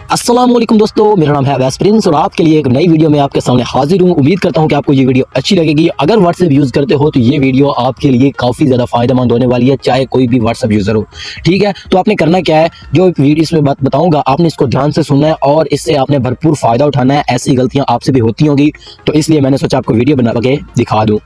अस्सलाम वालेकुम दोस्तों, मेरा नाम है अवैस प्रिंस और आपके लिए एक नई वीडियो में आपके सामने हाजिर हूँ। उम्मीद करता हूँ कि आपको ये वीडियो अच्छी लगेगी। अगर व्हाट्सएप यूज़ करते हो तो ये वीडियो आपके लिए काफ़ी ज़्यादा फ़ायदेमंद होने वाली है, चाहे कोई भी व्हाट्सएप यूज़र हो। ठीक है, तो आपने करना क्या है, जो वीडियो इसमें बात बताऊँगा आपने इसको ध्यान से सुनना है और इससे आपने भरपूर फ़ायदा उठाना है। ऐसी गलतियाँ आपसे भी होती होंगी, तो इसलिए मैंने सोचा आपको वीडियो बना के दिखा दूँ।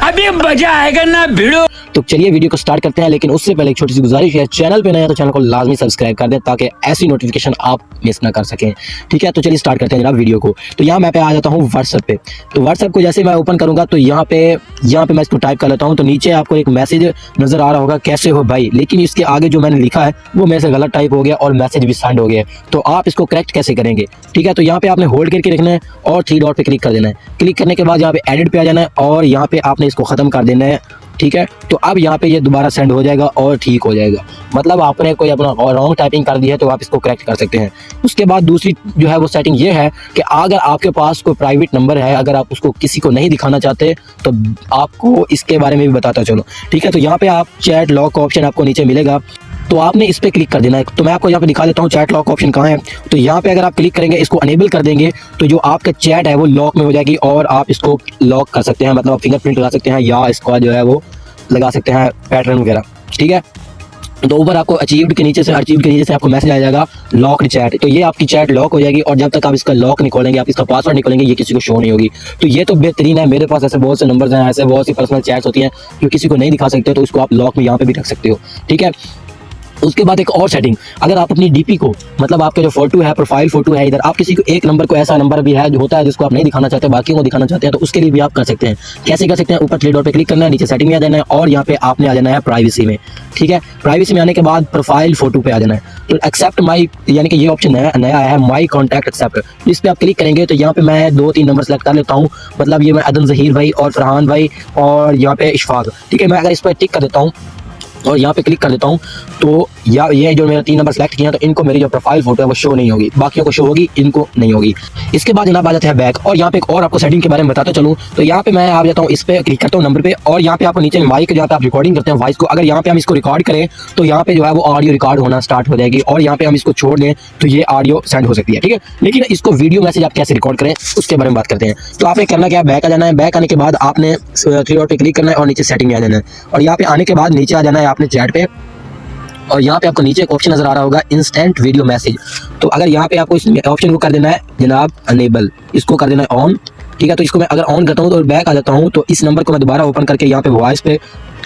अभी मजा आएगा ना भिड़ो। तो चलिए वीडियो को स्टार्ट करते हैं, लेकिन उससे पहले एक छोटी सी गुजारिश है, चैनल पे नया तो चैनल को लाजमी सब्सक्राइब कर दें ताकि ऐसी नोटिफिकेशन आप मिस ना कर सकें। ठीक है, तो चलिए स्टार्ट करते हैं जनाब वीडियो को। तो यहाँ मैं पे आ जाता हूँ व्हाट्सएप पे। तो व्हाट्सएप को जैसे मैं ओपन करूँगा तो यहाँ पे मैं इसको टाइप कर लेता हूँ। तो नीचे आपको एक मैसेज नजर आ रहा होगा, कैसे हो भाई, लेकिन इसके आगे जो मैंने लिखा है वो मेरे से गलत टाइप हो गया और मैसेज भी सेंड हो गया। तो आप इसको करेक्ट कैसे करेंगे? ठीक है, तो यहाँ पे आपने होल्ड करके रखना है और 3 डॉट पे क्लिक कर देना है। क्लिक करने के बाद यहाँ पे एडिट पे आ जाना है और यहाँ पे आपने इसको खत्म कर देना है। ठीक है, तो अब यहाँ पे ये दोबारा सेंड हो जाएगा और ठीक हो जाएगा। मतलब आपने कोई अपना रॉन्ग टाइपिंग कर दी है तो आप इसको करेक्ट कर सकते हैं। उसके बाद दूसरी जो है वो सेटिंग ये है कि अगर आपके पास कोई प्राइवेट नंबर है, अगर आप उसको किसी को नहीं दिखाना चाहते तो आपको इसके बारे में भी बताता चलो। ठीक है, तो यहाँ पे आप चैट लॉक का ऑप्शन आपको नीचे मिलेगा, तो आपने इस पे क्लिक कर देना है। तो मैं आपको यहाँ पे दिखा देता हूँ चैट लॉक ऑप्शन कहाँ है। तो यहाँ पे अगर आप क्लिक करेंगे, इसको अनेबल कर देंगे तो जो आपका चैट है वो लॉक में हो जाएगी और आप इसको लॉक कर सकते हैं। मतलब आप फिंगरप्रिंट लगा सकते हैं या इसका जो है वो लगा सकते हैं पैटर्न वगैरह। ठीक है, तो ऊपर आपको अचीव्ड के नीचे से आपको मैसेज आ जाएगा लॉक्ड चैट। तो ये आपकी चैट लॉक हो जाएगी और जब तक आप इसका लॉक निकालेंगे, आप इसका पासवर्ड निकालेंगे, ये किसी को शो नहीं होगी। तो ये तो बेहतरीन है। मेरे पास ऐसे बहुत से नंबर्स हैं, ऐसे बहुत सी पर्सनल चैट्स होती हैं जो किसी को नहीं दिखा सकते, तो उसको आप लॉक में यहाँ पे भी रख सकते हो। ठीक है, उसके बाद एक और सेटिंग, अगर आप अपनी डीपी को, मतलब आपके जो फोटो है, प्रोफाइल फोटो है, इधर आप किसी को एक नंबर को, ऐसा नंबर भी है जो होता है जिसको आप नहीं दिखाना चाहते, बाकी को दिखाना चाहते हैं, तो उसके लिए भी आप कर सकते हैं। कैसे कर सकते हैं? ऊपर 3 डॉट पे क्लिक करना है, नीचे सेटिंग में आ जाना है और यहाँ पे आपने आ जाना है प्राइवेसी में। ठीक है, प्राइवेसी में आने के बाद प्रोफाइल फोटो पे आ जाना है। तो एक्सेप्ट माई, यानी कि ये ऑप्शन नया आया है, माई कॉन्टैक्ट एक्सेप्ट। इस पर आप क्लिक करेंगे तो यहाँ पे मैं 2-3 नंबर सेलेक्ट कर लेता हूँ। मतलब ये मैं अदन जहीर भाई और फरहान भाई और यहाँ पे इशफाक। ठीक है, मैं अगर इस पर टिक कर देता हूँ और यहाँ पे क्लिक कर देता हूँ तो ये जो मेरा 3 नंबर सेलेक्ट किया, तो इनको मेरी जो प्रोफाइल फोटो है वो शो नहीं होगी, बाकियों को शो होगी, इनको नहीं होगी। इसके बाद जनाब आ जाते हैं बैक और यहाँ पे एक और आपको सेटिंग के बारे में बताता चलूँ। तो यहाँ पे मैं आ जाता हूँ, इस पे क्लिक करता हूँ नंबर पे और यहाँ पे आपको नीचे माइक, जहाँ पे आप रिकॉर्डिंग करते हैं वॉइस को, अगर यहाँ पे हम इसको रिकॉर्ड करें तो यहाँ पे जो है वो ऑडियो रिकॉर्ड होना स्टार्ट हो जाएगी और यहाँ पे हम इसको छोड़ दें तो ये ऑडियो सेंड हो सकती है। ठीक है, लेकिन इसको वीडियो मैसेज आप कैसे रिकॉर्ड करें उसके बारे में बात करते हैं। तो आपने करना क्या है, बैक आ जाना है। बैक आने के बाद आपने 3 डॉट पे क्लिक करना है और नीचे सेटिंग में आ जाना है और यहाँ पे आने के बाद नीचे आ जाना है आपने चैट पे और यहाँ पे आपको नीचे एक ऑप्शन नजर आ रहा होगा इंस्टेंट वीडियो मैसेज। तो अगर यहाँ पे आपको इस ऑप्शन को कर देना है जनाब अनेबल, इसको कर देना है ऑन। ठीक है, तो इसको मैं अगर ऑन करता हूँ तो बैक आ जाता हूँ, तो इस नंबर को मैं दोबारा ओपन करके यहाँ पे वॉइस पे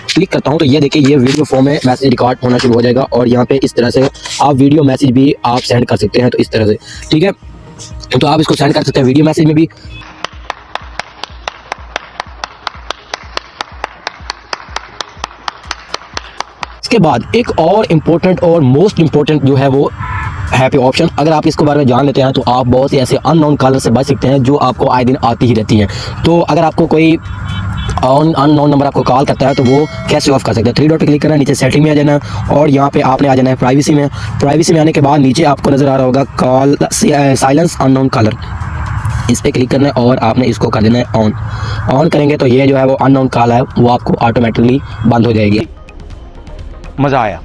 क्लिक करता हूँ तो ये देखिए ये वीडियो फॉर्म में मैसेज रिकॉर्ड होना शुरू हो जाएगा और यहाँ पे इस तरह से आप वीडियो मैसेज भी आप सेंड कर सकते हैं। तो इस तरह से, ठीक है, तो आप इसको सेंड कर सकते हैं वीडियो मैसेज में भी। इसके बाद एक और इम्पोर्टेंट और मोस्ट इम्पोर्टेंट जो है वो है पे ऑप्शन, अगर आप इसके बारे में जान लेते हैं तो आप बहुत से ऐसे अननोन कॉलर से बच सकते हैं जो आपको आए दिन आती ही रहती हैं। तो अगर आपको कोई अननोन नंबर आपको कॉल करता है तो वो कैसे ऑफ कर सकते हैं? 3 डॉट पे क्लिक करना है, नीचे सेटिंग में आ जाना और यहाँ पे आपने आ जाना है प्राइवेसी में। प्राइवेसी में आने के बाद नीचे आपको नजर आ रहा होगा कॉल साइलेंस अननोन कॉलर, इस पे क्लिक करना है और आपने इसको कर देना है ऑन करेंगे तो ये जो है वो अननोन कॉल है वो आपको ऑटोमेटिकली बंद हो जाएगी। मजा आया।